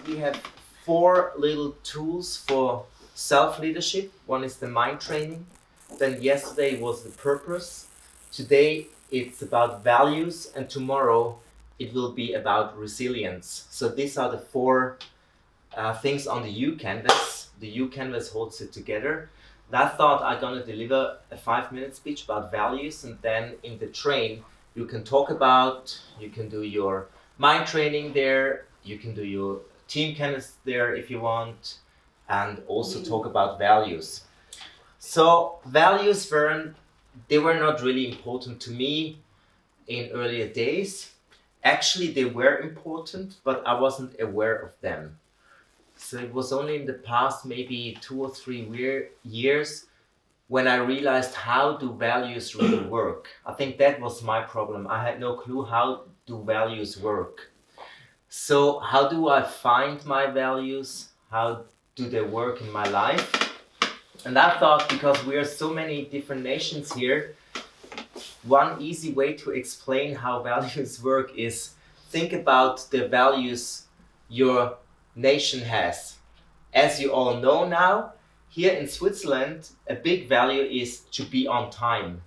we have four little tools for self-leadership. One is the mind training. Then yesterday was the purpose. Today it's about values, and tomorrow it will be about resilience. So these are the four things on the U Canvas. The U Canvas holds it together. And I thought I'm gonna deliver a 5-minute speech about values, and then in the train you can talk about, you can do your mind training there, you can do your team canvas there if you want, and also talk about values. So values were not really important to me in earlier days. Actually, they were important, but I wasn't aware of them. So it was only in the past maybe 2 or 3 years when I realized how do values really work. I think that was my problem. I had no clue how do values work. So how do I find my values? How do they work in my life? And I thought, because we are so many different nations here, one easy way to explain how values work is think about the values your nation has. As you all know now, here in Switzerland, a big value is to be on time.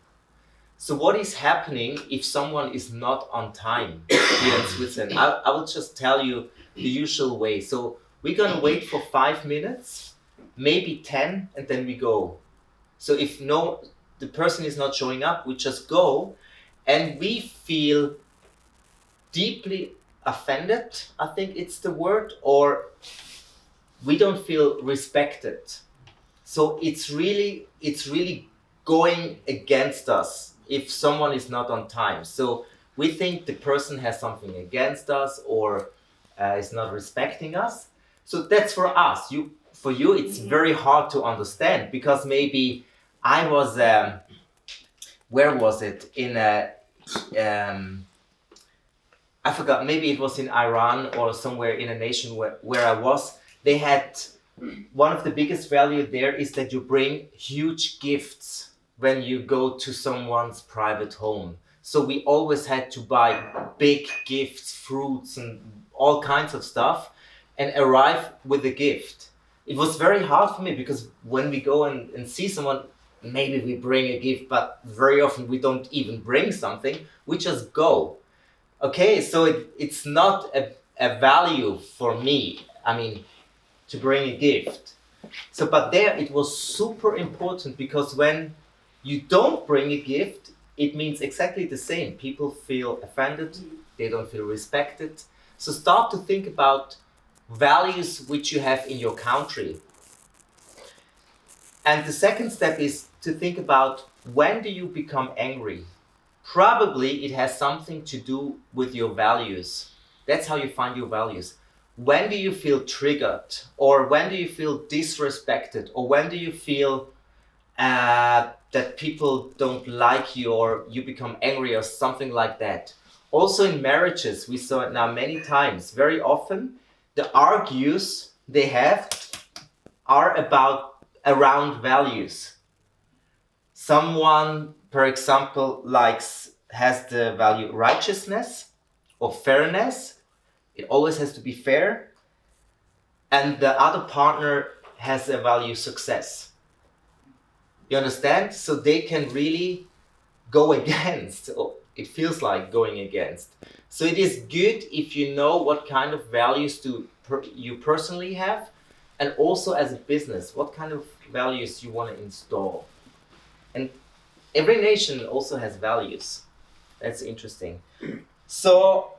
So what is happening if someone is not on time here in Switzerland? I will just tell you the usual way. So we're gonna wait for 5 minutes, maybe 10, and then we go. So if the person is not showing up, we just go, and we feel deeply offended, I think it's the word, or we don't feel respected. So it's really going against us if someone is not on time. So we think the person has something against us, or is not respecting us. So that's for us. For you, it's very hard to understand, because maybe I was, where was it? In I forgot, maybe it was in Iran or somewhere in a nation where I was. They had, one of the biggest value there is that you bring huge gifts when you go to someone's private home. So we always had to buy big gifts, fruits and all kinds of stuff, and arrive with a gift. It was very hard for me, because when we go and see someone, maybe we bring a gift, but very often we don't even bring something, we just go. Okay, so it's not a value for me, I mean, to bring a gift. So, but there it was super important, because when you don't bring a gift, it means exactly the same. People feel offended, they don't feel respected. So start to think about values which you have in your country. And the second step is to think about, when do you become angry? Probably it has something to do with your values. That's how you find your values. When do you feel triggered? Or when do you feel disrespected? Or when do you feel that people don't like you, or you become angry, or something like that? Also in marriages, we saw it now many times. Very often, the argues they have are around values. Someone, for example, has the value righteousness or fairness. It always has to be fair. And the other partner has a value success. You understand? So they can really go against, or it feels like going against. So it is good if you know what kind of values you personally have, and also as a business, what kind of values you want to install. And every nation also has values. That's interesting. So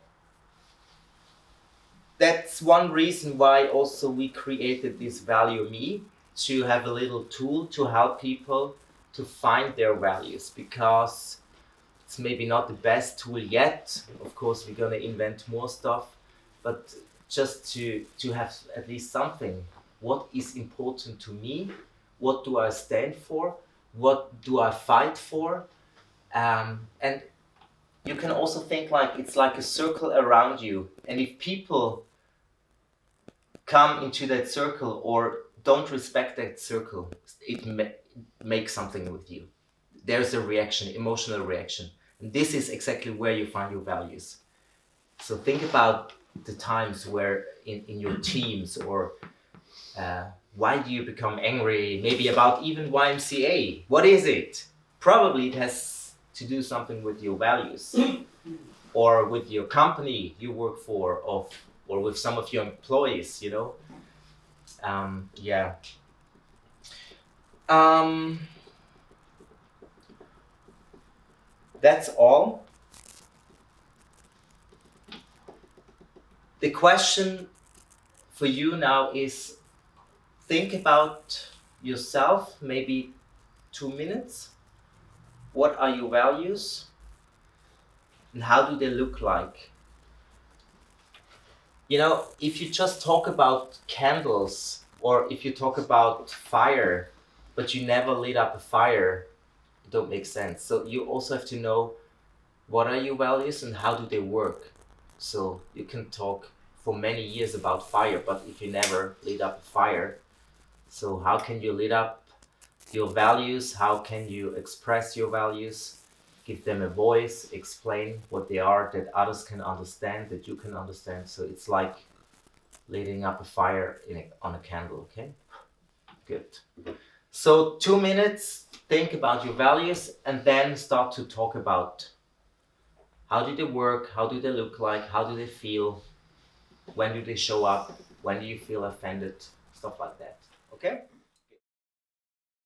that's one reason why also we created this Value Me, to have a little tool to help people to find their values, because it's maybe not the best tool yet. Of course, we're gonna invent more stuff, but just to have at least something. What is important to me? What do I stand for? What do I fight for? And you can also think like it's like a circle around you. And if people come into that circle or don't respect that circle, it makes something with you. There's a reaction, emotional reaction. And this is exactly where you find your values. So think about the times where in your teams, or why do you become angry, maybe about even YMCA? What is it? Probably it has to do something with your values or with your company you work for, or with some of your employees, you know? Yeah. That's all. The question for you now is, think about yourself, maybe 2 minutes. What are your values and how do they look like? You know, if you just talk about candles or if you talk about fire, but you never lit up a fire, it don't make sense. So you also have to know what are your values and how do they work. So you can talk for many years about fire, but if you never lit up a fire, so how can you lit up your values? How can you express your values? Give them a voice, explain what they are, that others can understand, that you can understand. So it's like lighting up a fire on a candle, okay? Good. So 2 minutes, think about your values, and then start to talk about how do they work, how do they look like, how do they feel, when do they show up, when do you feel offended, stuff like that, okay?